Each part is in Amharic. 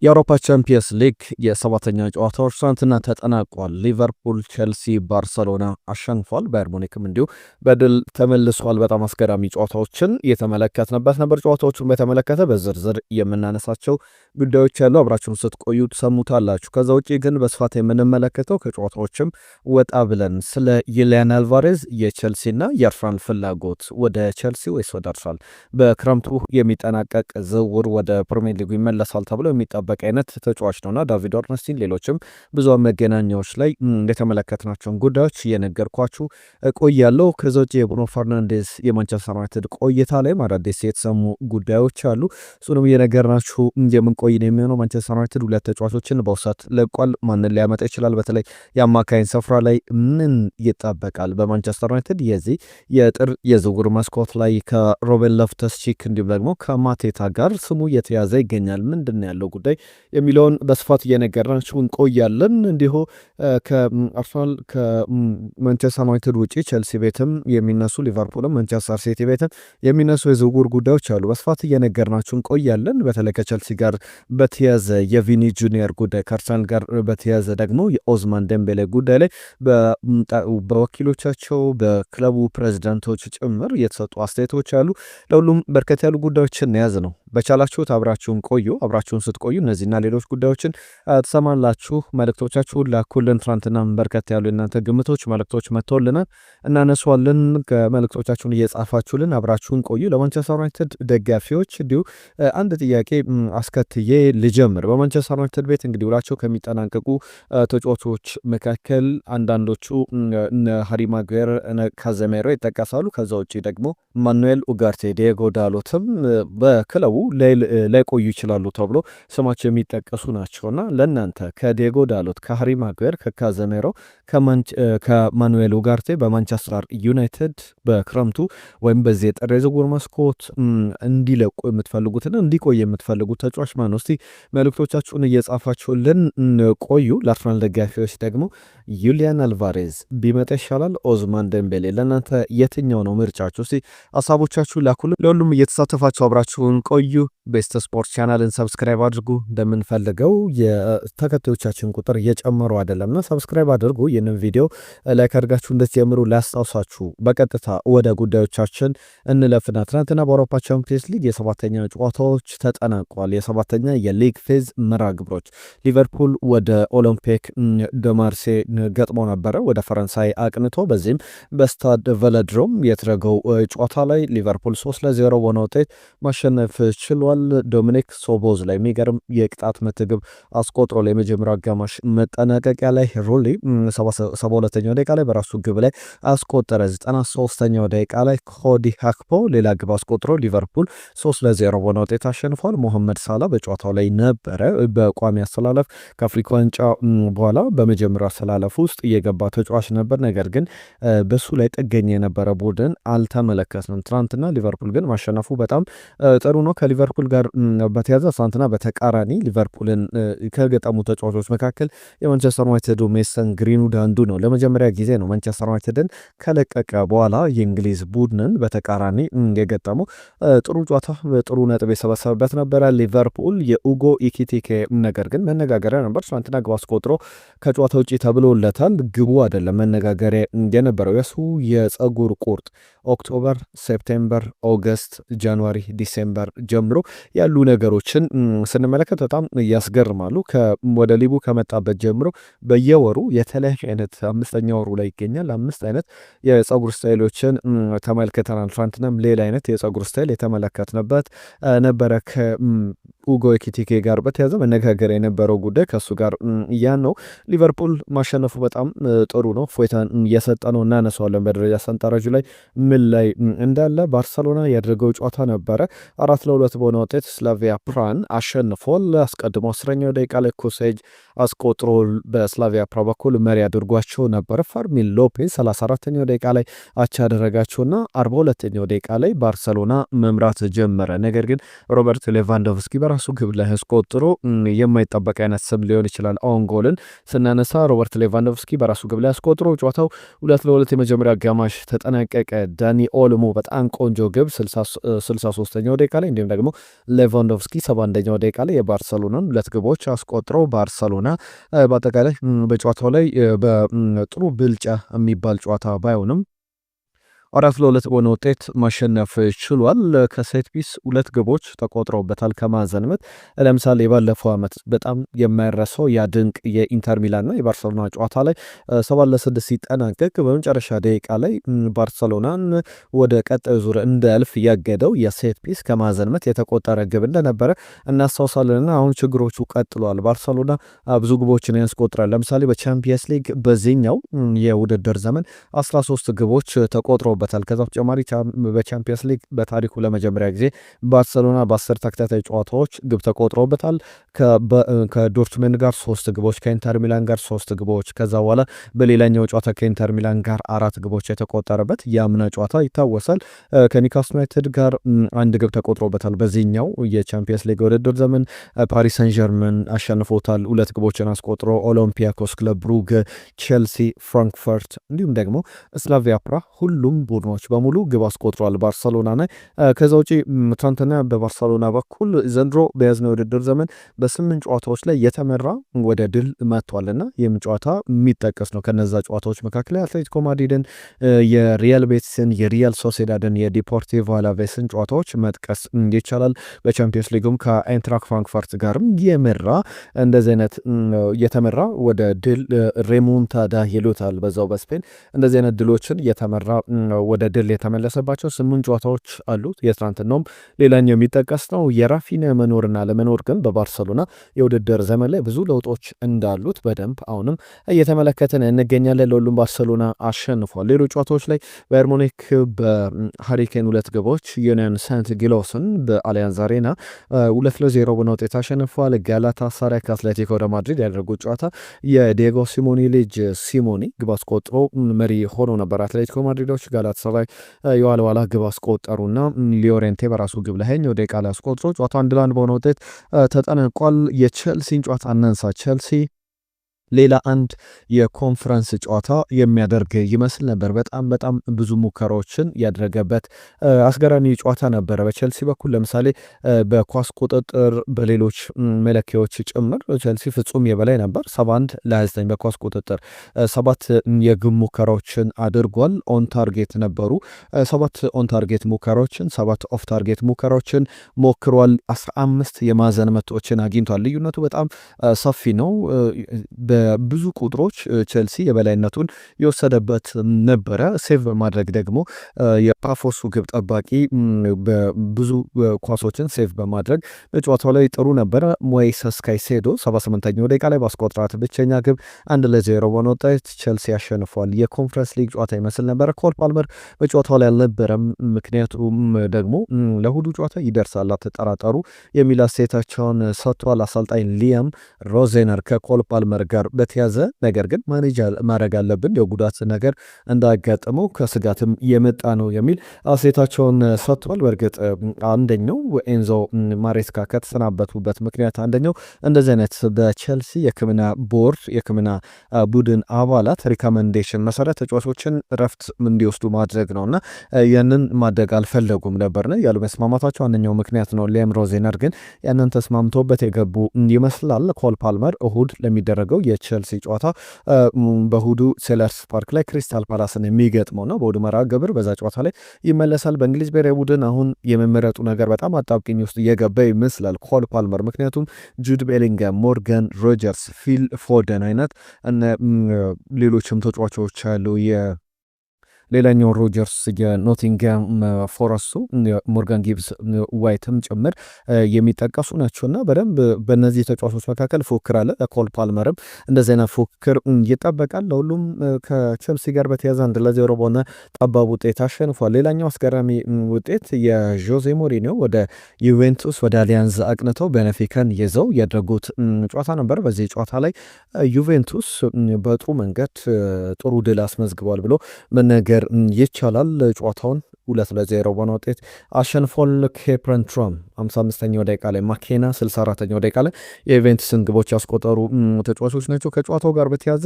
የአውሮፓ ቻምፒየንስ ሊግ የሰባተኛ ጨዋታዎች ትናንትና ተጠናቋል። ሊቨርፑል፣ ቼልሲ፣ ባርሰሎና አሸንፏል። ባየር ሙኒክም እንዲሁ በድል ተመልሷል። በጣም አስገራሚ ጨዋታዎችን የተመለከትንበት ነበር። ጨዋታዎቹን በተመለከተ በዝርዝር የምናነሳቸው ጉዳዮች ያሉ አብራችሁን ስትቆዩ ትሰሙታላችሁ። ከዛ ውጭ ግን በስፋት የምንመለከተው ከጨዋታዎችም ወጣ ብለን ስለ ዩሊያን አልቫሬዝ የቼልሲና የአርሰናል ፍላጎት ወደ ቼልሲ ወይስ ወደ አርሰናል በክረምቱ የሚጠናቀቅ ዝውውር ወደ ፕሪሚየር ሊጉ ይመለሳል ተብሎ የሚጠበቅ አይነት ተጫዋች ነውና ዳቪድ ኦርንስቲን ሌሎችም ብዙ መገናኛዎች ላይ የተመለከትናቸውን ጉዳዮች እየነገርኳችሁ ቆያለሁ። ከዛ ውጭ የብሩኖ ፈርናንዴዝ የማንቸስተር ዩናይትድ ቆይታ ላይ አዳዲስ የተሰሙ ጉዳዮች አሉ። እሱንም እየነገርናችሁ የምንቆይ ነው የሚሆነው። ማንቸስተር ዩናይትድ ሁለት ተጫዋቾችን በውሰት ለቋል። ማንን ሊያመጣ ይችላል? በተለይ የአማካይን ስፍራ ላይ ምን ይጠበቃል? በማንቸስተር ዩናይትድ የዚህ የጥር የዝውውር መስኮት ላይ ከሮቤን ሎፍተስ-ቺክ እንዲሁም ደግሞ ከማቴታ ጋር ስሙ እየተያዘ ይገኛል። ምንድን ነው ያለው ጉዳይ የሚለውን በስፋት እየነገርናችሁ እንቆያለን። እንዲሁ ከአርሰናል ከማንቸስተር ዩናይትድ ውጪ ቼልሲ ቤትም የሚነሱ ሊቨርፑልም ማንቸስተር ሲቲ ቤትም የሚነሱ የዝውውር ጉዳዮች አሉ። በስፋት እየነገርናችሁ እንቆያለን። በተለይ ከቼልሲ ጋር በተያዘ የቪኒ ጁኒየር ጉዳይ፣ ከአርሰናል ጋር በተያዘ ደግሞ የኦዝማን ደምቤሌ ጉዳይ ላይ በወኪሎቻቸው በክለቡ ፕሬዚዳንቶች ጭምር የተሰጡ አስተያየቶች አሉ። ለሁሉም በርከት ያሉ ጉዳዮችን የያዝ ነው። በቻላችሁት አብራችሁን ቆዩ። አብራችሁን ስትቆዩ እነዚህና ሌሎች ጉዳዮችን ትሰማላችሁ። መልእክቶቻችሁን ላኩልን። ትናንትና በርከት ያሉ የእናንተ ግምቶች መልእክቶች መጥተውልናል፣ እናነሷለን። ከመልእክቶቻችሁን እየጻፋችሁልን አብራችሁን ቆዩ። ለማንቸስተር ዩናይትድ ደጋፊዎች እንዲሁ አንድ ጥያቄ አስከትዬ ልጀምር። በማንቸስተር ዩናይትድ ቤት እንግዲህ ውላቸው ከሚጠናቀቁ ተጫዋቾች መካከል አንዳንዶቹ ሃሪ ማጓየር፣ ካዘሜሮ ይጠቀሳሉ። ከዛ ውጭ ደግሞ ማኑኤል ኡጋርቴ፣ ዲየጎ ዳሎትም በክለቡ ላይቆዩ ይችላሉ ተብሎ ስማቸው የሚጠቀሱ ናቸውና ለእናንተ ከዲየጎ ዳሎት፣ ከሃሪ ማጓየር፣ ከካዘሜሮ፣ ከማኑኤል ኡጋርቴ በማንቸስተር ዩናይትድ በክረምቱ ወይም በዚህ የጥር የዝውውር መስኮት እንዲለቁ የምትፈልጉትና እንዲቆይ የምትፈልጉት ተጫዋች ማን ነው? እስቲ መልእክቶቻችሁን እየጻፋችሁልን ቆዩ። ለአርሰናል ደጋፊዎች ደግሞ ዩሊያን አልቫሬዝ ቢመጣ ይሻላል? ኦዝማን ደምቤሌ? ለእናንተ የትኛው ነው ምርጫችሁ? እስቲ ሀሳቦቻችሁ ላኩልን። ለሁሉም እየተሳተፋችሁ አብራችሁን ቆዩ። ቤስት ስፖርት ቻናልን ሰብስክራይብ አድርጉ። እንደምንፈልገው የተከታዮቻችን ቁጥር እየጨመሩ አይደለምና ሰብስክራይብ አድርጉ። ይህንን ቪዲዮ ላይክ አድርጋችሁ እንድትጀምሩ ላስታውሳችሁ። በቀጥታ ወደ ጉዳዮቻችን እንለፍና ትናንትና በአውሮፓ ቻምፒየንስ ሊግ የሰባተኛ ጨዋታዎች ተጠናቋል። የሰባተኛ የሊግ ፌዝ መርሃ ግብሮች ሊቨርፑል ወደ ኦሎምፒክ ደ ማርሴ ገጥሞ ነበረ፣ ወደ ፈረንሳይ አቅንቶ በዚህም በስታድ ቨለድሮም የተደረገው ጨዋታ ላይ ሊቨርፑል 3-0 በሆነ ውጤት ማሸነፍ ችሏል። ዶሚኒክ ሶቦዝ ላይ የሚገርም የቅጣት ምት ግብ አስቆጥሮ የመጀመሪያው አጋማሽ መጠናቀቂያ ላይ ሮሊ 72ኛው ደቂቃ ላይ በራሱ ግብ ላይ አስቆጠረ። 93ኛው ደቂቃ ላይ ኮዲ ሃክፖ ሌላ ግብ አስቆጥሮ ሊቨርፑል 3-0 በሆነ ውጤት አሸንፏል። ሞሐመድ ሳላ በጨዋታው ላይ ነበረ በቋሚ አሰላለፍ ከአፍሪካ ዋንጫ በኋላ በመጀመሪያው አሰላለፍ ውስጥ እየገባ ተጫዋች ነበር። ነገር ግን በሱ ላይ ጥገኛ የነበረ ቡድን አልተመለከትንም። ትናንትና ሊቨርፑል ግን ማሸነፉ በጣም ጥሩ ነው። ከሊቨርፑል ጋር በተያዘ ትናንትና በተቃራኒ ሊቨርፑልን ከገጠሙ ተጫዋቾች መካከል የማንቸስተር ዩናይትዱ ሜሰን ግሪንውድ አንዱ ነው። ለመጀመሪያ ጊዜ ነው ማንቸስተር ዩናይትድን ከለቀቀ በኋላ የእንግሊዝ ቡድንን በተቃራኒ የገጠመው። ጥሩ ጨዋታ፣ ጥሩ ነጥብ የሰበሰበበት ነበረ። ሊቨርፑል የኡጎ ኢኪቲኬ ነገር ግን መነጋገሪያ ነበር። ትናንትና ግብ አስቆጥሮ ከጨዋታ ውጭ ተብሎለታል። ግቡ አይደለም መነጋገሪያ የነበረው የሱ የጸጉር ቁርጥ ኦክቶበር፣ ሴፕቴምበር፣ ኦገስት፣ ጃንዋሪ፣ ዲሴምበር ጀምሮ ያሉ ነገሮችን ስንመለከት በጣም ያስገርማሉ። ወደ ሊቡ ከመጣበት ጀምሮ በየወሩ የተለያዩ አይነት አምስተኛ ወሩ ላይ ይገኛል። 5 አይነት የጸጉር ስታይሎችን ተመልክተናል። ትናንትናም ሌላ አይነት የጸጉር ስታይል የተመለከትንበት ነበረ። ከኡጎ ኤኪቲኬ ጋር በተያዘ መነጋገር የነበረው ጉዳይ ከእሱ ጋር ያን ነው። ሊቨርፑል ማሸነፉ በጣም ጥሩ ነው፣ ፎይታን እየሰጠ ነው። እናነሳዋለን በደረጃ ሰንጠረዡ ላይ ምን ላይ እንዳለ። ባርሰሎና ያደረገው ጨዋታ ነበረ 4-2 በሆነ ውጤት ስላቪያ ፕራን አሸንፏል። አስቀድሞ 10ኛው ደቂቃ ላይ ኮሴጅ አስቆጥሮ በስላቪያ ፕራ በኩል መሪ አድርጓቸው ነበረ። ፈርሚን ሎፔዝ 34ኛው ደቂቃ ላይ አቻ ያደረጋቸውና 42ኛው ደቂቃ ላይ ባርሰሎና መምራት ጀመረ። ነገር ግን ሮበርት ሌቫንዶቭስኪ በራሱ በራሱ ግብ ላይ አስቆጥሮ የማይጠበቅ አይነት ስም ሊሆን ይችላል። አሁን ጎልን ስናነሳ ሮበርት ሌቫንዶቭስኪ በራሱ ግብ ላይ አስቆጥሮ ጨዋታው 2-2 የመጀመሪያ አጋማሽ ተጠናቀቀ። ዳኒ ኦልሞ በጣም ቆንጆ ግብ 63ኛው ደቂቃ ላይ እንዲሁም ደግሞ ሌቫንዶቭስኪ 71ኛው ደቂቃ ላይ የባርሰሎናን ሁለት ግቦች አስቆጥሮ ባርሰሎና በአጠቃላይ በጨዋታው ላይ በጥሩ ብልጫ የሚባል ጨዋታ ባይሆንም 4-2 በሆነ ውጤት ማሸነፍ ችሏል። ከሴት ፒስ ሁለት ግቦች ተቆጥረውበታል ከማዕዘን ምት። ለምሳሌ የባለፈው ዓመት በጣም የማይረሳው ያ ድንቅ የኢንተር ሚላንና የባርሰሎና ጨዋታ ላይ 7-6 ሲጠናቀቅ በመጨረሻ ደቂቃ ላይ ባርሰሎናን ወደ ቀጣዩ ዙር እንዳያልፍ ያገደው የሴት ፒስ ከማዕዘን ምት የተቆጠረ ግብ እንደነበረ እናስታውሳለንና አሁን ችግሮቹ ቀጥሏል። ባርሰሎና ብዙ ግቦችን ያስቆጥራል። ለምሳሌ በቻምፒየንስ ሊግ በዚህኛው የውድድር ዘመን 13 ግቦች ተቆጥረውበታል። ከዛ በተጨማሪ በቻምፒየንስ ሊግ በታሪኩ ለመጀመሪያ ጊዜ ባርሰሎና በ10 ተከታታይ ጨዋታዎች ግብ ተቆጥሮበታል። ከዶርትመንድ ጋር 3 ግቦች፣ ከኢንተር ሚላን ጋር 3 ግቦች፣ ከዛ በኋላ በሌላኛው ጨዋታ ከኢንተር ሚላን ጋር 4 ግቦች የተቆጠረበት የአምና ጨዋታ ይታወሳል። ከኒውካስል ዩናይትድ ጋር 1 ግብ ተቆጥሮበታል። በዚህኛው የቻምፒየንስ ሊግ ውድድር ዘመን ፓሪስ ሰን ዠርመን አሸንፎታል 2 ግቦችን አስቆጥሮ። ኦሎምፒያኮስ፣ ክለብ ብሩግ፣ ቼልሲ፣ ፍራንክፈርት እንዲሁም ደግሞ ስላቪያ ፕራ ሁሉም ቡድኖች በሙሉ ግብ አስቆጥሯል ባርሰሎና ላይ። ከዛ ውጪ ትናንትና በባርሰሎና በኩል ዘንድሮ በያዝነው የውድድር ዘመን በ8 ጨዋታዎች ላይ የተመራ ወደ ድል መጥቷልና ይህም ጨዋታ የሚጠቀስ ነው። ከነዛ ጨዋታዎች መካከል አትሌቲኮ ማድሪድን፣ የሪያል ቤቲስን፣ የሪያል ሶሴዳድን፣ የዲፖርቲቮ አላቬስን ጨዋታዎች መጥቀስ ይቻላል። በቻምፒየንስ ሊጉም ከአይንትራክ ፍራንክፈርት ጋርም የመራ እንደዚህ አይነት የተመራ ወደ ድል ሬሞንታዳ ይሉታል በዛው በስፔን እንደዚህ አይነት ድሎችን የተመራ ወደ ድል የተመለሰባቸው 8 ጨዋታዎች አሉት። የትናንትናውም ሌላኛው የሚጠቀስ ነው። የራፊኒያ መኖርና ለመኖር ግን በባርሰሎና የውድድር ዘመን ላይ ብዙ ለውጦች እንዳሉት በደንብ አሁንም እየተመለከትን እንገኛለን። ለሁሉም ባርሰሎና አሸንፏል። ሌሎች ጨዋታዎች ላይ ባየር ሙኒክ በሃሪኬን 2 ግቦች ዩኒየን ሳንት ጊሎስን በአሊያንዝ አሬና 2-0 በሆነ ውጤት አሸንፏል። ጋላታሳራይ ከአትሌቲኮ ደ ማድሪድ ያደረጉት ጨዋታ የዲየጎ ሲሞኒ ልጅ ሲሞኒ ግብ አስቆጥሮ መሪ ሆኖ ነበር። አትሌቲኮ ማድሪዶች ጋላታሳራይ የኋላ ኋላ ግብ አስቆጠሩና ሊዮሬንቴ በራሱ ግብ ለኛው ደቂቃ ላይ አስቆጥሮ ጨዋታው 1-1 በሆነ ውጤት ተጠናቋል። የቼልሲን ጨዋታ እናንሳ። ቼልሲ ሌላ አንድ የኮንፈረንስ ጨዋታ የሚያደርግ ይመስል ነበር። በጣም ብዙ ሙከራዎችን ያደረገበት አስገራሚ ጨዋታ ነበረ በቼልሲ በኩል። ለምሳሌ በኳስ ቁጥጥር፣ በሌሎች መለኪያዎች ጭምር ቼልሲ ፍጹም የበላይ ነበር። 71-29 በኳስ ቁጥጥር 7 የግብ ሙከራዎችን አድርጓል። ኦን ታርጌት ነበሩ 7 ኦን ታርጌት ሙከራዎችን፣ 7 ኦፍ ታርጌት ሙከራዎችን ሞክሯል። 15 የማዕዘን ምቶችን አግኝቷል። ልዩነቱ በጣም ሰፊ ነው። በብዙ ቁጥሮች ቼልሲ የበላይነቱን የወሰደበት ነበረ። ሴቭ በማድረግ ደግሞ የፓፎሱ ግብ ጠባቂ በብዙ ኳሶችን ሴቭ በማድረግ በጨዋታው ላይ ጥሩ ነበረ። ሞይሰስ ካይሴዶ 78ኛው ደቂቃ ላይ ባስቆጠራት ብቸኛ ግብ 1-0 በሆነ ውጤት ቼልሲ አሸንፏል። የኮንፈረንስ ሊግ ጨዋታ ይመስል ነበረ። ኮል ፓልመር በጨዋታው ላይ አልነበረም። ምክንያቱም ደግሞ ለእሁዱ ጨዋታ ይደርሳል አትጠራጠሩ የሚል አስተያየታቸውን ሰጥቷል። አሰልጣኝ ሊያም ሮዜነር ከኮል ፓልመር ጋር በተያዘ ነገር ግን ማኔጅ ማድረግ አለብን የጉዳት ነገር እንዳያጋጥመው ከስጋትም የመጣ ነው የሚል አስተያየታቸውን ሰጥቷል። በእርግጥ አንደኛው ኤንዞ ማሬስካ ከተሰናበቱበት ምክንያት አንደኛው እንደዚህ አይነት በቼልሲ የሕክምና ቦርድ የሕክምና ቡድን አባላት ሪኮመንዴሽን መሰረት ተጫዋቾችን ረፍት እንዲወስዱ ማድረግ ነውና ያንን ማድረግ አልፈለጉም ነበርና ያሉ መስማማታቸው አንደኛው ምክንያት ነው። ሊያም ሮዜነር ግን ያንን ተስማምቶበት የገቡ ይመስላል። ኮል ፓልመር እሁድ ለሚደረገው የቼልሲ ጨዋታ በእሁዱ ሴለርስ ፓርክ ላይ ክሪስታል ፓላስን የሚገጥመው ነው። በእሁዱ መርሃ ግብር በዛ ጨዋታ ላይ ይመለሳል። በእንግሊዝ ብሔራዊ ቡድን አሁን የመመረጡ ነገር በጣም አጣብቂኝ ውስጥ እየገባ ይመስላል ኮል ፓልመር። ምክንያቱም ጁድ ቤሊንጋም፣ ሞርጋን ሮጀርስ፣ ፊል ፎደን አይነት ሌሎችም ተጫዋቾች አሉ። ሌላኛው ሮጀርስ የኖቲንጋም ፎረስቱ ሞርጋን ጊብስ ዋይትም ጭምር የሚጠቀሱ ናቸውና በደንብ በእነዚህ ተጫዋቾች መካከል ፉክክር አለ። ኮል ፓልመርም እንደዚህ አይነት ፉክክር ይጠበቃል። ለሁሉም ከቼልሲ ጋር በተያዘ 1-0 በሆነ ጠባብ ውጤት አሸንፏል። ሌላኛው አስገራሚ ውጤት የዦዜ ሞሪኒዮ ወደ ዩቬንቱስ ወደ አሊያንዝ አቅንተው ቤኔፊካን ይዘው ያደረጉት ጨዋታ ነበር። በዚህ ጨዋታ ላይ ዩቬንቱስ በጥሩ መንገድ ጥሩ ድል አስመዝግቧል ብሎ መነገር ይቻላል። ጨዋታውን 2-0 በሆነ ውጤት አሸንፏል። ኬፕረን ትሮም 55ኛው ደቂቃ ላይ፣ ማኬና 64ኛው ደቂቃ ላይ የዩቬንቱስን ግቦች ያስቆጠሩ ተጫዋቾች ናቸው። ከጨዋታው ጋር በተያዘ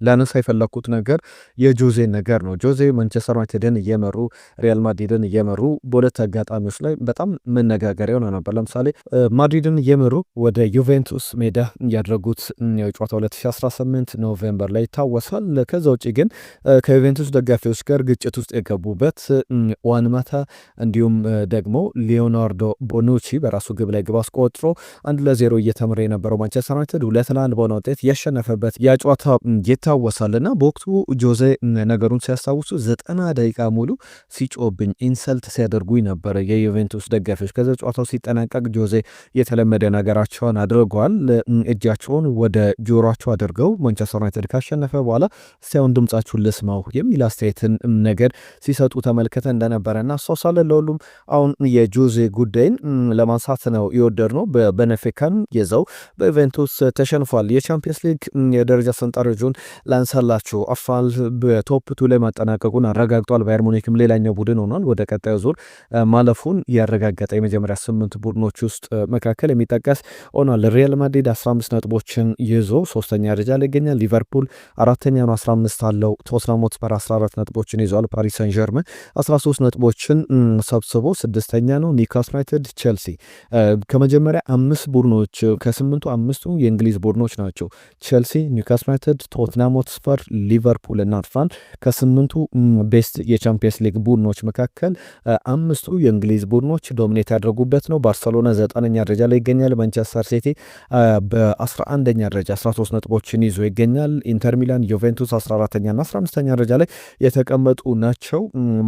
ላነሳ የፈለኩት ነገር የጆዜን ነገር ነው። ጆዜ ማንቸስተር ዩናይትድን እየመሩ ሪያል ማድሪድን እየመሩ በሁለት አጋጣሚዎች ላይ በጣም መነጋገሪያ ሆነ ነበር። ለምሳሌ ማድሪድን እየመሩ ወደ ዩቬንቱስ ሜዳ ያደረጉት የጨዋታ 2018 ኖቬምበር ላይ ይታወሳል። ከዛ ውጭ ግን ከዩቬንቱስ ደጋፊዎች ጋር ግጭት ውስጥ የገቡበት ዋን ማታ እንዲሁም ደግሞ ሊዮናርዶ ቦኑቺ በራሱ ግብ ላይ ግብ አስቆጥሮ 1-0 እየተመራ የነበረው ማንቸስተር ዩናይትድ 2-1 በሆነ ውጤት ያሸነፈበት ያ ጨዋታ ይታወሳልና በወቅቱ ጆዜ ነገሩን ሲያስታውሱ 90 ደቂቃ ሙሉ ሲጮብኝ ኢንሰልት ሲያደርጉኝ ነበረ የዩቬንቱስ ደጋፊዎች። ከዚ ጨዋታው ሲጠናቀቅ ጆዜ የተለመደ ነገራቸውን አድርገዋል። እጃቸውን ወደ ጆሮቸው አድርገው ማንቸስተር ዩናይትድ ካሸነፈ በኋላ እስቲያውን ድምጻችሁን ልስማው የሚል አስተያየትን ነገር ሲሰጡ ተመልክተ እንደነበረ እናስታውሳለን። ለሁሉም አሁን የጆዜ ጉዳይን ለማንሳት ነው የወደድ ነው። በቤኔፊካን የዛው በዩቬንቱስ ተሸንፏል። የቻምፒየንስ ሊግ የደረጃ ሰንጠረዡን ላንሳላችሁ። አርሰናል በቶፕ ቱ ላይ ማጠናቀቁን አረጋግጧል። ባየር ሙኒክም ሌላኛው ቡድን ሆኗል ወደ ቀጣዩ ዙር ማለፉን ያረጋገጠ የመጀመሪያ 8 ቡድኖች ውስጥ መካከል የሚጠቀስ ሆኗል። ሪያል ማድሪድ 15 ነጥቦችን ይዞ 3ኛ ደረጃ ላይ ይገኛል። ሊቨርፑል 4ኛ ነው 15 አለው። ቶትናም ሆትስፐር 14 ነጥቦችን ይዟል። ፓሪስ ሰን ዠርመን 13 ነጥቦችን ሰብስቦ 6ኛ ነው። ኒውካስል ዩናይትድ፣ ቼልሲ ከመጀመሪያ 5 ቡድኖች ከ8ቱ 5ቱ የእንግሊዝ ቡድኖች ናቸው። ቼልሲ፣ ኒውካስል ዩናይትድ፣ ቶትናም ሆትስፐር፣ ሊቨርፑል እና አርሰናል ከ8ቱ ቤስት የቻምፒየንስ ሊግ ቡድኖች መካከል 5ቱ የእንግሊዝ ቡድኖች ዶሚኔት ያደረጉበት ነው። ባርሰሎና 9ኛ ደረጃ ላይ ይገኛል። ማንቸስተር ሲቲ በ11ኛ ደረጃ 13 ነጥቦችን ይዞ ይገኛል። ኢንተር ሚላን፣ ዩቬንቱስ 14ኛ እና 15ኛ ደረጃ ላይ የተቀመጡ ናቸው።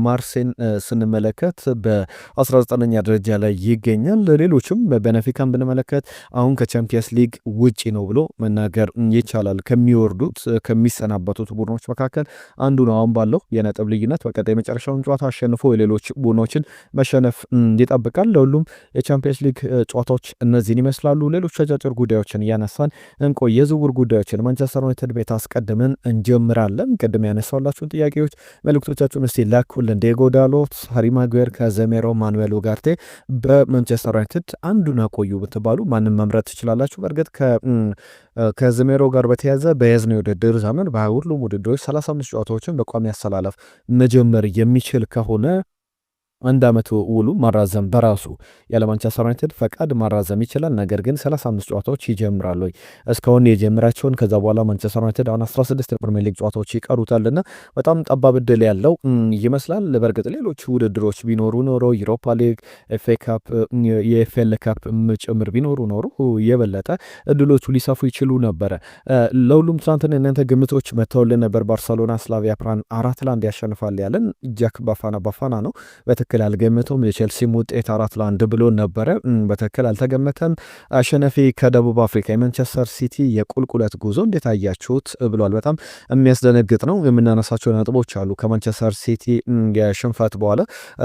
ማርሴን ስንመለከት በ19ኛ ደረጃ ላይ ይገኛል። ሌሎችም በቤኔፊካን ብንመለከት አሁን ከቻምፒየንስ ሊግ ውጪ ነው ብሎ መናገር ይቻላል። ከሚወርዱት ከሚሰናበቱት ቡድኖች መካከል አንዱ ነው። አሁን ባለው የነጥብ ልዩነት በቀጣይ የመጨረሻውን ጨዋታ አሸንፎ የሌሎች ቡድኖችን መሸነፍ ይጠብቃል። ለሁሉም የቻምፒየንስ ሊግ ጨዋታዎች እነዚህን ይመስላሉ። ሌሎች አጫጭር ጉዳዮችን እያነሳን እንቆይ። የዝውውር ጉዳዮችን ማንቸስተር ዩናይትድ ቤት አስቀድመን እንጀምራለን። ቅድም ያነሳላችሁን ጥያቄዎች መልእክቶቻችሁን እስቲ ላኩልን። ዲየጎ ዳሎት፣ ሃሪ ማጉዌር፣ ካዘሜሮ፣ ማኑኤል ኡጋርቴ በማንቸስተር ዩናይትድ አንዱን አቆዩ ብትባሉ ማንም መምረጥ ትችላላችሁ። በእርግጥ ከዘሜሮ ጋር በተያዘ በያዝነው የውድድር ዘመን በሁሉም ውድድሮች 35 ጨዋታዎችን በቋሚ አሰላለፍ መጀመር የሚችል ከሆነ አንድ ዓመት ውሉ ማራዘም በራሱ ያለ ማንቸስተር ዩናይትድ ፈቃድ ማራዘም ይችላል። ነገር ግን 35 ጨዋታዎች ይጀምራሉ ወይ እስካሁን የጀመራቸውን ከዛ በኋላ ማንቸስተር ዩናይትድ አሁን 16 የፕሪሚየር ሊግ ጨዋታዎች ይቀሩታልና በጣም ጠባብ እድል ያለው ይመስላል። በእርግጥ ሌሎች ውድድሮች ቢኖሩ ኖሮ ዩሮፓ ሊግ፣ ኤፍኤ ካፕ፣ የኤፍኤል ካፕ ጭምር ቢኖሩ ኖሮ የበለጠ እድሎቹ ሊሰፉ ይችሉ ነበረ። ለሁሉም ትናንትና እናንተ ግምቶች መተውልን ነበር። ባርሰሎና ስላቪያ ፕራን 4-1 ያሸንፋል ያለን ጃክ ባፋና ነው። በትክክል አልገመተውም። የቼልሲም ውጤት 4-1 ብሎ ነበረ። በትክክል አልተገመተም። አሸናፊ ከደቡብ አፍሪካ የማንቸስተር ሲቲ የቁልቁለት ጉዞ እንዴት አያችሁት ብሏል። በጣም የሚያስደነግጥ ነው። የምናነሳቸው ነጥቦች አሉ። ከማንቸስተር ሲቲ የሽንፈት በኋላ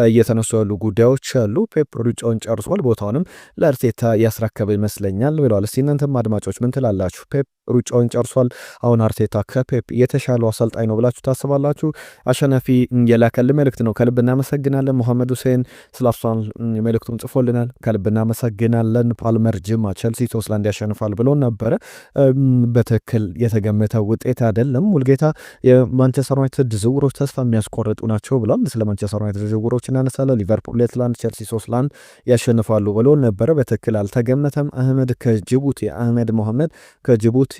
እየተነሱ ያሉ ጉዳዮች አሉ። ፔፕ ሩጫውን ጨርሷል፣ ቦታውንም ለአርቴታ ያስረከበ ይመስለኛል ብለዋል። እስቲ እናንተም አድማጮች ምን ትላላችሁ? ፔፕ ሩጫውን ጨርሷል፣ አሁን አርቴታ ከፔፕ የተሻለው አሰልጣኝ ነው ብላችሁ ታስባላችሁ? አሸናፊ የላከል መልእክት ነው። ከልብ እናመሰግናለን። መሐመድ ሁሴን ስለ አርሰናል መልእክቱን ጽፎልናል። ከልብ እናመሰግናለን። ፓልመር ጅማ ቼልሲ 3-1 ያሸንፋል ብሎ ነበረ። በትክክል የተገመተ ውጤት አይደለም። ሙልጌታ የማንቸስተር ዩናይትድ ዝውውሮች ተስፋ የሚያስቆርጡ ናቸው ብሏል። ስለ ማንቸስተር ዩናይትድ ዝውውሮች እናነሳለን። ሊቨርፑል 2-1 ቼልሲ 3-1 ያሸንፋሉ ብሎ ነበረ። በትክክል አልተገመተም። አህመድ መሐመድ ከጅቡቲ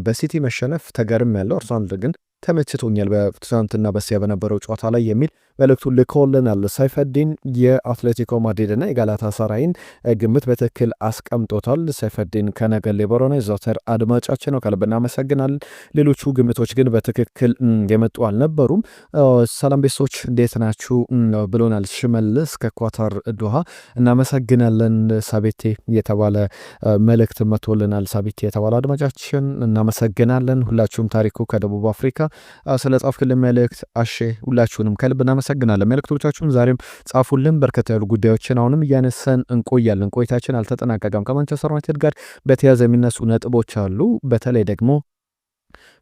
በሲቲ መሸነፍ ተገርም ያለው አርሰናል ግን ተመችቶኛል በትናንትና በሲያ በነበረው ጨዋታ ላይ የሚል መልእክቱን ልኮልናል። ሳይፈዲን የአትሌቲኮ ማድሪድና የጋላታ ሳራይን ግምት በትክክል አስቀምጦታል። ሳይፈዲን ከነገሌ ቦረና የዘወትር አድማጫችን ነው፣ ከልብ እናመሰግናለን። ሌሎቹ ግምቶች ግን በትክክል የመጡ አልነበሩም። ሰላም ቤቶች እንዴት ናችሁ ብሎናል ሽመልስ ከኳታር ዶሃ። እናመሰግናለን። ሳቤቴ የተባለ መልእክት መቶልናል። ሳቤቴ የተባለ አድማጫችን እናመሰግናለን። ሁላችሁም ታሪኩ ከደቡብ አፍሪካ ስለ ጻፍክልን መልእክት አሼ ሁላችሁንም ከልብ እናመሰግናለን። መልእክቶቻችሁን ዛሬም ጻፉልን። በርከት ያሉ ጉዳዮችን አሁንም እያነሳን እንቆያለን። ቆይታችን አልተጠናቀቀም። ከማንቸስተር ዩናይትድ ጋር በተያያዘ የሚነሱ ነጥቦች አሉ። በተለይ ደግሞ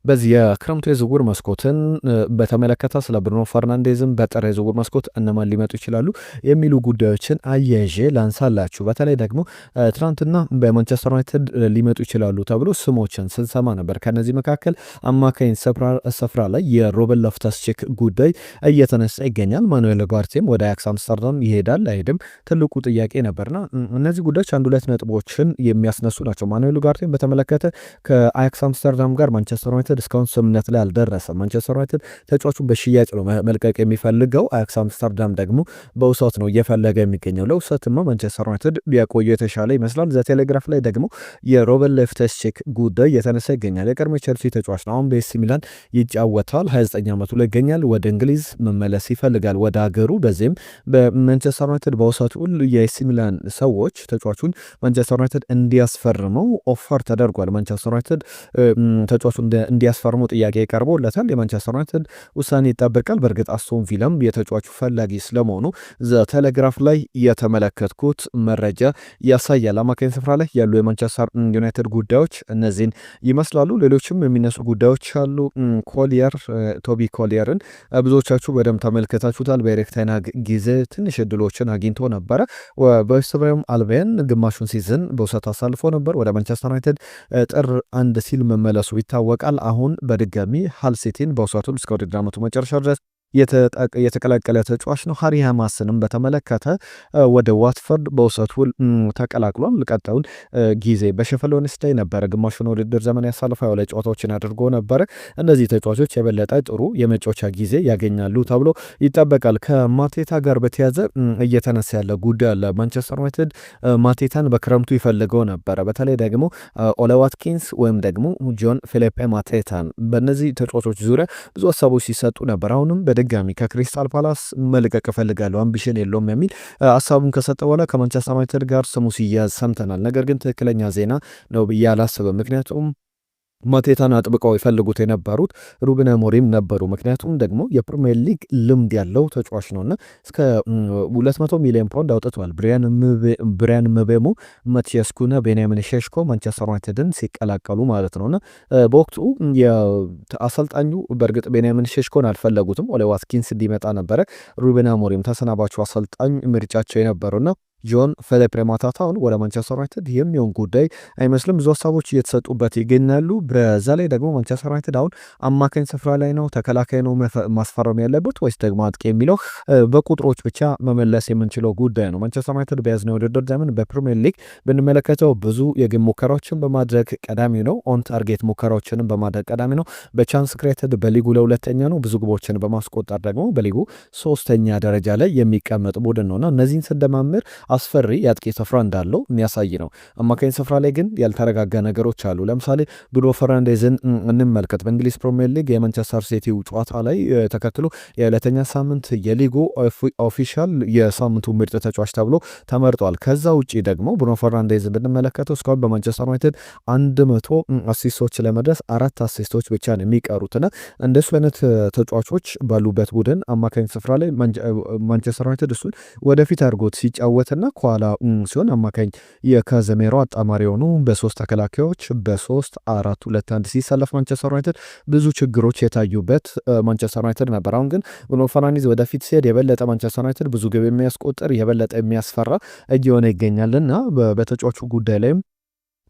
በዚህ የክረምቱ የዝውውር መስኮትን በተመለከተ ስለ ብሩኖ ፈርናንዴዝም በጥር የዝውውር መስኮት እነማን ሊመጡ ይችላሉ የሚሉ ጉዳዮችን አያይዤ ላንሳላችሁ። በተለይ ደግሞ ትናንትና በማንቸስተር ዩናይትድ ሊመጡ ይችላሉ ተብሎ ስሞችን ስንሰማ ነበር። ከነዚህ መካከል አማካኝ ስፍራ ላይ የሮበን ሎፍተስ-ቺክ ጉዳይ እየተነሳ ይገኛል። ማኑኤል ኡጋርቴም ወደ አያክስ አምስተርዳም ይሄዳል አይሄድም ትልቁ ጥያቄ ነበርና እነዚህ ጉዳዮች አንድ ሁለት ነጥቦችን የሚያስነሱ ናቸው። ማኑኤል ኡጋርቴም በተመለከተ ከአያክስ አምስተርዳም ጋር ማንቸስተር ዩናይትድ እስካሁን ስምምነት ላይ አልደረሰም። ማንቸስተር ዩናይትድ ተጫዋቹን በሽያጭ ነው መልቀቅ የሚፈልገው። አያክስ አምስተርዳም ደግሞ በውሰት ነው እየፈለገ የሚገኘው። ለውሰትማ ማንቸስተር ዩናይትድ ቢያቆዩ የተሻለ ይመስላል። ዘቴሌግራፍ ላይ ደግሞ የሮበን ሎፍተስ-ቺክ ጉዳይ የተነሳ ይገኛል። የቀድሞ ቼልሲ ተጫዋች ነው። አሁን በኤሲ ሚላን ይጫወታል። 29 ዓመቱ ላይ ይገኛል። ወደ እንግሊዝ መመለስ ይፈልጋል ወደ ሀገሩ። በዚህም በማንቸስተር ዩናይትድ በውሰት ሁሉ የኤሲ ሚላን ሰዎች ተጫዋቹን ማንቸስተር ዩናይትድ እንዲያስፈርመው ኦፈር ተደርጓል። ማንቸስተር ዩናይትድ ተጫዋቹን እንዲያስፈርመው ጥያቄ ቀርቦለታል። የማንቸስተር ዩናይትድ ውሳኔ ይጠበቃል። በእርግጥ አስቶን ቪላም የተጫዋቹ ፈላጊ ስለመሆኑ ዘቴሌግራፍ ላይ የተመለከትኩት መረጃ ያሳያል። አማካኝ ስፍራ ላይ ያሉ የማንቸስተር ዩናይትድ ጉዳዮች እነዚህን ይመስላሉ። ሌሎችም የሚነሱ ጉዳዮች አሉ። ቶቢ ኮሊየርን ብዙዎቻችሁ በደንብ ተመልከታችሁታል። በኤሪክ ተን ሃግ ጊዜ ትንሽ እድሎችን አግኝቶ ነበረ። በዌስትብሮም አልቢዮን ግማሹን ሲዝን በውሰት አሳልፎ ነበር። ወደ ማንቸስተር ዩናይትድ ጥር 1 ሲል መመለሱ ይታወቃል። አሁን በድጋሚ ሃል ሲቲን በውሰቱን እስከ ውድድር ዓመቱ መጨረሻ ድረስ የተቀላቀለ ተጫዋች ነው። ሃሪ ሃማስንም በተመለከተ ወደ ዋትፈርድ በውሰት ውል ተቀላቅሏል። ቀጣዩን ጊዜ በሼፊልድ ዌድነስዴይ ነበረ ግማሹን ውድድር ዘመን ያሳልፈው ያለ ጨዋታዎችን አድርጎ ነበረ። እነዚህ ተጫዋቾች የበለጠ ጥሩ የመጫወቻ ጊዜ ያገኛሉ ተብሎ ይጠበቃል። ከማቴታ ጋር በተያዘ እየተነሳ ያለ ጉዳይ አለ። ማንቸስተር ዩናይትድ ማቴታን በክረምቱ ይፈልገው ነበረ። በተለይ ደግሞ ኦሌ ዋትኪንስ ወይም ደግሞ ጆን ፊሊፔ ማቴታን በእነዚህ ተጫዋቾች ዙሪያ ብዙ ሀሳቦች ሲሰጡ ነበር። አሁንም ድጋሚ ከክሪስታል ፓላስ መልቀቅ እፈልጋለሁ አምቢሽን የለውም የሚል ሀሳቡን ከሰጠ በኋላ ከማንቸስተር ዩናይትድ ጋር ስሙ ሲያዝ ሰምተናል። ነገር ግን ትክክለኛ ዜና ነው ብዬ አላስብም። ምክንያቱም ማቴታን አጥብቀው ይፈልጉት የነበሩት ሩበን አሞሪም ነበሩ። ምክንያቱም ደግሞ የፕሪሚየር ሊግ ልምድ ያለው ተጫዋች ነውና እስከ 200 ሚሊዮን ፓውንድ አውጥቷል። ብሪያን ምቤሞ፣ ማቲያስ ኩና፣ ቤንያሚን ሼሽኮ ማንቸስተር ዩናይትድን ሲቀላቀሉ ማለት ነውና በወቅቱ አሰልጣኙ በእርግጥ ቤንያሚን ሼሽኮን አልፈለጉትም። ኦሌ ዋትኪንስ እንዲመጣ ነበረ ሩበን አሞሪም ተሰናባቹ አሰልጣኝ ምርጫቸው የነበሩና ጆን ፊሊፔ ማቴታን ወደ ማንቸስተር ዩናይትድ የሚሆን ጉዳይ አይመስልም። ብዙ ሀሳቦች እየተሰጡበት ይገኛሉ። በዛ ላይ ደግሞ ማንቸስተር ዩናይትድ አሁን አማካኝ ስፍራ ላይ ነው ተከላካይ ነው ማስፈረም ያለበት ወይስ ደግሞ አጥቂ የሚለው በቁጥሮች ብቻ መመለስ የምንችለው ጉዳይ ነው። ማንቸስተር ዩናይትድ በያዝነው የውድድር ዘመን በፕሪሚየር ሊግ ብንመለከተው ብዙ የግብ ሙከራዎችን በማድረግ ቀዳሚ ነው። ኦን ታርጌት ሙከራዎችንም በማድረግ ቀዳሚ ነው። በቻንስ ክሬትድ በሊጉ ለሁለተኛ ነው። ብዙ ግቦችን በማስቆጠር ደግሞ በሊጉ 3ኛ ደረጃ ላይ የሚቀመጥ ቡድን ነውና እነዚህን ስንደማምር አስፈሪ የአጥቂ ስፍራ እንዳለው የሚያሳይ ነው። አማካኝ ስፍራ ላይ ግን ያልተረጋጋ ነገሮች አሉ። ለምሳሌ ብሩኖ ፈርናንዴዝን እንመልከት። በእንግሊዝ ፕሪሚየር ሊግ የማንቸስተር ሲቲው ጨዋታ ላይ ተከትሎ የሁለተኛ ሳምንት የሊጉ ኦፊሻል የሳምንቱ ምርጥ ተጫዋች ተብሎ ተመርጧል። ከዛ ውጪ ደግሞ ብሩኖ ፈርናንዴዝ ብንመለከተው እስካሁን በማንቸስተር ዩናይትድ 100 አሲስቶች ለመድረስ 4 አሲስቶች ብቻ ነው የሚቀሩትና እንደሱ አይነት ተጫዋቾች ባሉበት ቡድን አማካኝ ስፍራ ላይ ማንቸስተር ዩናይትድ እሱን ወደፊት አድርጎት ሲጫወትና ከኋላ ሲሆን አማካኝ የካዘሜሮ አጣማሪ የሆኑ በ3 ተከላካዮች በ3-4-2-1 ሲሰለፍ ማንቸስተር ዩናይትድ ብዙ ችግሮች የታዩበት ማንቸስተር ዩናይትድ ነበር። አሁን ግን ብሩኖ ፈርናንዴዝ ወደፊት ሲሄድ የበለጠ ማንቸስተር ዩናይትድ ብዙ ግብ የሚያስቆጥር የበለጠ የሚያስፈራ እየሆነ ይገኛልና በተጫዋቹ ጉዳይ ላይም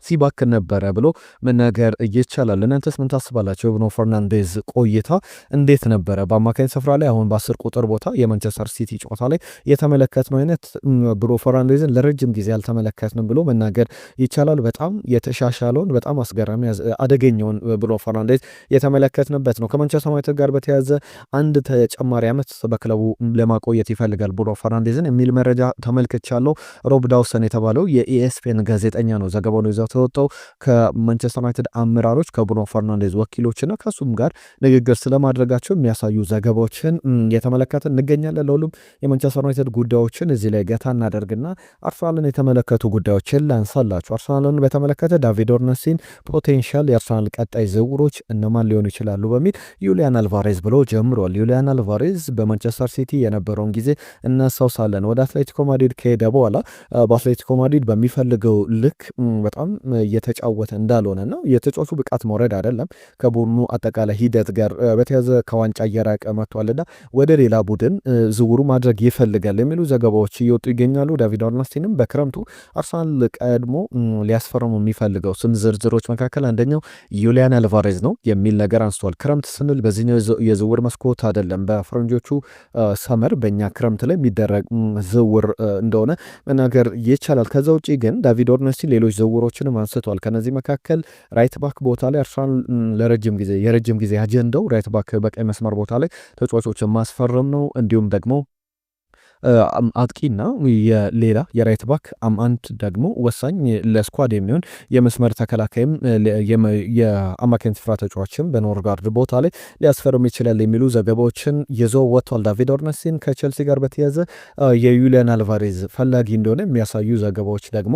ሲባክን ነበረ ብሎ መናገር ይቻላል። እናንተስ ምን ታስባላችሁ? ብሩኖ ፈርናንዴዝ ቆይታ እንዴት ነበረ? በአማካኝ ስፍራ ላይ አሁን በ10 ቁጥር ቦታ የማንቸስተር ሲቲ ጨዋታ ላይ የተመለከትነው አይነት ብሩኖ ፈርናንዴዝን ለረጅም ጊዜ አልተመለከትንም ብሎ መናገር ይቻላል። በጣም የተሻሻለውን በጣም አስገራሚ አደገኛውን ብሩኖ ፈርናንዴዝ የተመለከትንበት ነው። ከማንቸስተር ዩናይትድ ጋር በተያያዘ አንድ ተጨማሪ ዓመት በክለቡ ለማቆየት ይፈልጋል ብሩኖ ፈርናንዴዝን የሚል መረጃ ተመልክቻለሁ። ሮብ ዳውሰን የተባለው የኢኤስፒኤን ጋዜጠኛ ነው ዘገባውን ይዘው ተወጣው ከማንቸስተር ዩናይትድ አመራሮች ከብሩኖ ፈርናንዴዝ ወኪሎችና ከሱም ጋር ንግግር ስለማድረጋቸው የሚያሳዩ ዘገባዎችን የተመለከተ እንገኛለን። ለሁሉም የማንቸስተር ዩናይትድ ጉዳዮችን እዚህ ላይ ገታ እናደርግና አርሰናልን የተመለከቱ ጉዳዮችን ላንሳላችሁ። አርሰናልን በተመለከተ ዳቪድ ኦርነስቲን ፖቴንሻል የአርሰናል ቀጣይ ዝውውሮች እነማን ሊሆኑ ይችላሉ በሚል ዩሊያን አልቫሬዝ ብሎ ጀምሯል። ዩሊያን አልቫሬዝ በማንቸስተር ሲቲ የነበረውን ጊዜ እናስታውሳለን። ወደ አትሌቲኮ ማድሪድ ከሄደ በኋላ በአትሌቲኮ ማድሪድ በሚፈልገው ልክ በጣም እየተጫወተ እንዳልሆነና የተጫዋቹ ብቃት መውረድ አይደለም ከቡድኑ አጠቃላይ ሂደት ጋር በተያዘ ከዋንጫ እየራቀ መጥቷልና ወደ ሌላ ቡድን ዝውውሩ ማድረግ ይፈልጋል የሚሉ ዘገባዎች እየወጡ ይገኛሉ። ዳቪድ ኦርንስቲንም በክረምቱ አርሰናል ቀድሞ ሊያስፈርሙ የሚፈልገው ስም ዝርዝሮች መካከል አንደኛው ዩሊያን አልቫሬዝ ነው የሚል ነገር አንስቷል። ክረምት ስንል በዚህኛው የዝውውር መስኮት አይደለም፣ በፈረንጆቹ ሰመር በእኛ ክረምት ላይ የሚደረግ ዝውውር እንደሆነ መናገር ይቻላል። ከዛ ውጭ ግን ዳቪድ ኦርንስቲ ሌሎች ዝውውሮችንም አንስቷል። ከነዚህ መካከል ራይት ባክ ቦታ ላይ አርሰናል የረጅም ጊዜ አጀንዳው ራይት ባክ በቀይ መስመር ቦታ ላይ ተጫዋቾችን ማስፈረም ነው። እንዲሁም ደግሞ አጥቂና የሌላ የራይት ባክ አንድ ደግሞ ወሳኝ ለስኳድ የሚሆን የመስመር ተከላካይም የአማካኝ ስፍራ ተጫዋችም በኖርጋርድ ቦታ ላይ ሊያስፈርም ይችላል የሚሉ ዘገባዎችን ይዞ ወጥቷል። ዳቪድ ኦርንስቲን ከቼልሲ ጋር በተያዘ የዩሊያን አልቫሬዝ ፈላጊ እንደሆነ የሚያሳዩ ዘገባዎች ደግሞ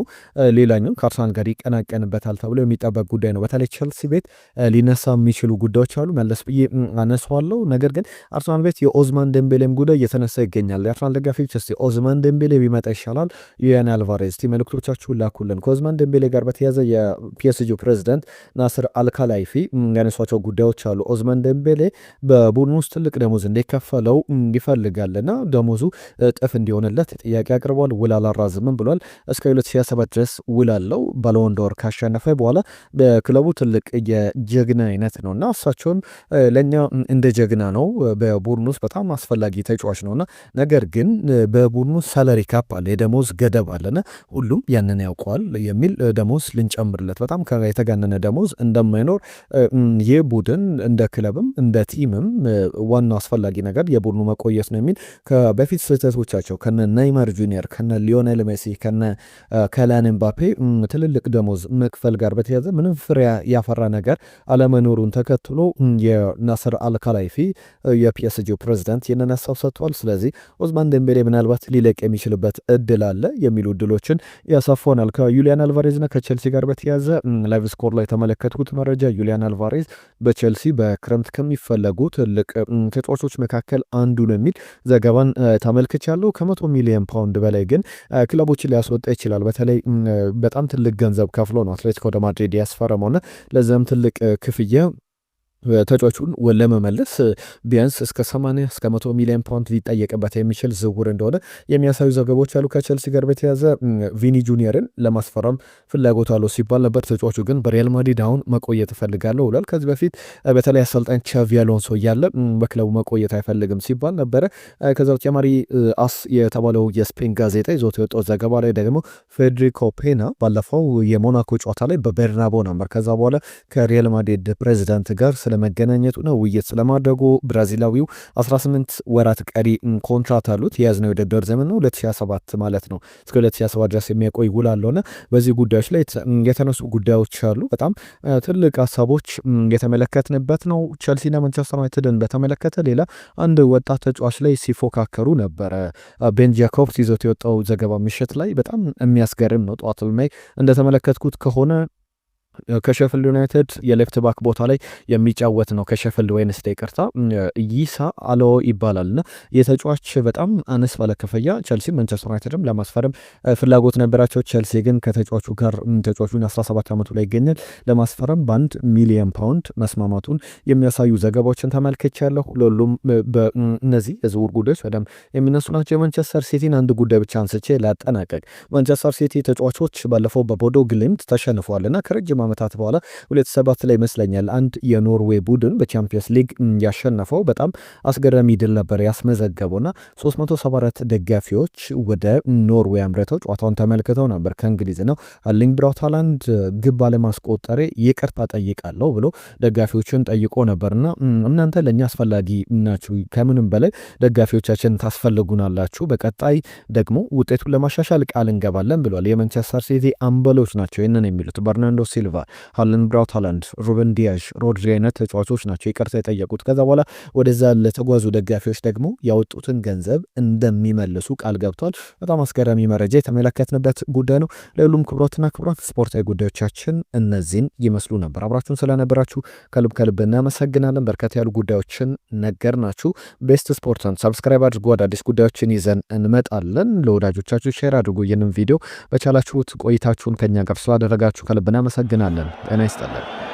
ሌላኛው ከአርሰናል ጋር ይቀናቀንበታል ተብሎ የሚጠበቅ ጉዳይ ነው። በተለይ ቼልሲ ቤት ሊነሳ የሚችሉ ጉዳዮች አሉ፣ መለስ ብዬ አነሳዋለሁ። ነገር ግን አርሰናል ቤት የኦዝማን ደምቤሌም ጉዳይ እየተነሳ ይገኛል። የአርሰናል ደጋፊዎች እስቲ ኦዝማን ደምቤሌ ቢመጣ ይሻላል ዩሊያን አልቫሬዝ? እስቲ መልእክቶቻችሁን ላኩልን። ከኦዝማን ደምቤሌ ጋር በተያዘ የፒኤስጂ ፕሬዚዳንት ናስር አልካላይፊ ያነሷቸው ጉዳዮች አሉ። ኦዝማን ደምቤሌ በቡድኑ ውስጥ ትልቅ ደሞዝ እንዲከፈለው ይፈልጋልና ደሞዙ እጥፍ እንዲሆንለት ጥያቄ አቅርቧል። ውል አላራዝምም ብሏል። እስከ 2027 ድረስ ውል አለው። ባሎን ዶር ካሸነፈ በኋላ በክለቡ ትልቅ የጀግና አይነት ነውና እሳቸውን ለእኛ እንደ ጀግና ነው፣ በቡድኑ ውስጥ በጣም አስፈላጊ ተጫዋች ነውና ነገር ግን በቡድኑ ሳላሪ ካፕ አለ፣ የደሞዝ ገደብ አለና ሁሉም ያንን ያውቀዋል የሚል ደሞዝ ልንጨምርለት በጣም የተጋነነ ደሞዝ እንደማይኖር ይህ ቡድን እንደ ክለብም እንደ ቲምም ዋናው አስፈላጊ ነገር የቡድኑ መቆየት ነው የሚል በፊት ስህተቶቻቸው ከነ ናይማር ጁኒየር ከነ ሊዮኔል ሜሲ ከነ ከላን ኤምባፔ ትልልቅ ደሞዝ መክፈል ጋር በተያዘ ምንም ፍሬ ያፈራ ነገር አለመኖሩን ተከትሎ የናስር አልካላይፊ የፒኤስጂ ፕሬዚዳንት ይህንን ሀሳብ ሰጥቷል። ስለዚህ ኦዝማን ደምቤሌ ምናልባት ሊለቅ የሚችልበት እድል አለ የሚሉ እድሎችን ያሳፎናል። ከዩሊያን አልቫሬዝ እና ከቼልሲ ጋር በተያዘ ላይቭ ስኮር ላይ የተመለከትኩት መረጃ ዩሊያን አልቫሬዝ በቼልሲ በክረምት ከሚፈለጉ ትልቅ ተጫዋቾች መካከል አንዱ ነው የሚል ዘገባን ተመልክቻለሁ። ከ100 ሚሊዮን ፓውንድ በላይ ግን ክለቦችን ሊያስወጣ ይችላል። በተለይ በጣም ትልቅ ገንዘብ ከፍሎ ነው አትሌቲኮ ደ ማድሪድ ያስፈረመውና ለዛም ትልቅ ክፍያ ተጫዋቹን ለመመለስ ቢያንስ እስከ 80 እስከ 100 ሚሊዮን ፓውንድ ሊጠየቅበት የሚችል ዝውውር እንደሆነ የሚያሳዩ ዘገቦች አሉ። ከቼልሲ ጋር በተያዘ ቪኒ ጁኒየርን ለማስፈረም ፍላጎት አለው ሲባል ነበር። ተጫዋቹ ግን በሪያል ማድሪድ አሁን መቆየት እፈልጋለሁ ብሏል። ከዚህ በፊት በተለይ አሰልጣኝ ቻቪ አሎንሶ እያለ በክለቡ መቆየት አይፈልግም ሲባል ነበረ። ከዛ በተጨማሪ አስ የተባለው የስፔን ጋዜጣ ይዞት የወጣው ዘገባ ላይ ደግሞ ፌዴሪኮ ፔና ባለፈው የሞናኮ ጨዋታ ላይ በቤርናቦ ነበር። ከዛ በኋላ ከሪያል ማድሪድ ፕሬዚዳንት ጋር ስለመገናኘቱ ነው ውይይት ስለማድረጉ። ብራዚላዊው 18 ወራት ቀሪ ኮንትራት አሉት። የያዝነው የውድድር ዘመን ነው 2027 ማለት ነው። እስከ 2027 ድረስ የሚያቆይ ውል አለውና በዚህ ጉዳዮች ላይ የተነሱ ጉዳዮች አሉ። በጣም ትልቅ ሀሳቦች የተመለከትንበት ነው። ቸልሲና ማንቸስተር ዩናይትድን በተመለከተ ሌላ አንድ ወጣት ተጫዋች ላይ ሲፎካከሩ ነበረ። ቤን ጃኮብስ ይዞት የወጣው ዘገባ ምሽት ላይ በጣም የሚያስገርም ነው። ጠዋት ላይ እንደተመለከትኩት ከሆነ ከሼፊልድ ዩናይትድ የሌፍት ባክ ቦታ ላይ የሚጫወት ነው። ከሼፊልድ ዌድነስዴይ ይቅርታ፣ ይሳ አሎ ይባላልና የተጫዋች በጣም አነስ ባለ ክፍያ ቸልሲ ማንቸስተር ዩናይትድም ለማስፈረም ፍላጎት ነበራቸው። ቸልሲ ግን ከተጫዋቹ ጋር ተጫዋቹን 17 ዓመቱ ላይ ይገኛል ለማስፈረም በ1 ሚሊዮን ፓውንድ መስማማቱን የሚያሳዩ ዘገባዎችን ተመልክቻለሁ። ለሁሉም በእነዚህ የዝውውር ጉዳዮች በደንብ የሚነሱ ናቸው። የማንቸስተር ሲቲን አንድ ጉዳይ ብቻ አንስቼ ላጠናቀቅ። ማንቸስተር ሲቲ ተጫዋቾች ባለፈው በቦዶ ግሊምት ተሸንፈዋልና ከረጅም ዓመታት በኋላ 2007 ላይ ይመስለኛል አንድ የኖርዌይ ቡድን በቻምፒየንስ ሊግ ያሸነፈው በጣም አስገራሚ ድል ነበር ያስመዘገበውና 374 ደጋፊዎች ወደ ኖርዌይ አምርተው ጨዋታውን ተመልክተው ነበር። ከእንግሊዝ ነው አርሊንግ ብራውት ሃላንድ ግብ ባለማስቆጠሬ ይቅርታ ጠይቃለሁ ብሎ ደጋፊዎችን ጠይቆ ነበርና እናንተ ለእኛ አስፈላጊ ናችሁ፣ ከምንም በላይ ደጋፊዎቻችን ታስፈልጉናላችሁ፣ በቀጣይ ደግሞ ውጤቱን ለማሻሻል ቃል እንገባለን ብሏል። የማንቸስተር ሲቲ አምበሎች ናቸው ይህንን የሚሉት። በርናንዶ ሲልቫ ሃላንድ ብራውት ሃላንድ፣ ሩበን ዲያሽ፣ ሮድሪ አይነት ተጫዋቾች ናቸው ይቅርታ የጠየቁት። ከዛ በኋላ ወደዛ ለተጓዙ ደጋፊዎች ደግሞ ያወጡትን ገንዘብ እንደሚመልሱ ቃል ገብቷል። በጣም አስገራሚ መረጃ የተመለከትንበት ጉዳይ ነው። ለሁሉም ክብሮትና ክብሯት ስፖርታዊ ጉዳዮቻችን እነዚህን ይመስሉ ነበር። አብራችሁን ስለነበራችሁ ከልብ እናመሰግናለን። በርከት ያሉ ጉዳዮችን ነገርናችሁ። ቤስት ስፖርትን ሰብስክራይብ አድርጉ። አዳዲስ ጉዳዮችን ይዘን እንመጣለን። ለወዳጆቻችሁ ሼር አድርጉ። ይህንን ቪዲዮ በቻላችሁት ቆይታችሁን ከኛ ጋር ስላደረጋችሁ ከልብ እናመሰግናለን። ጤና ይስጥልን።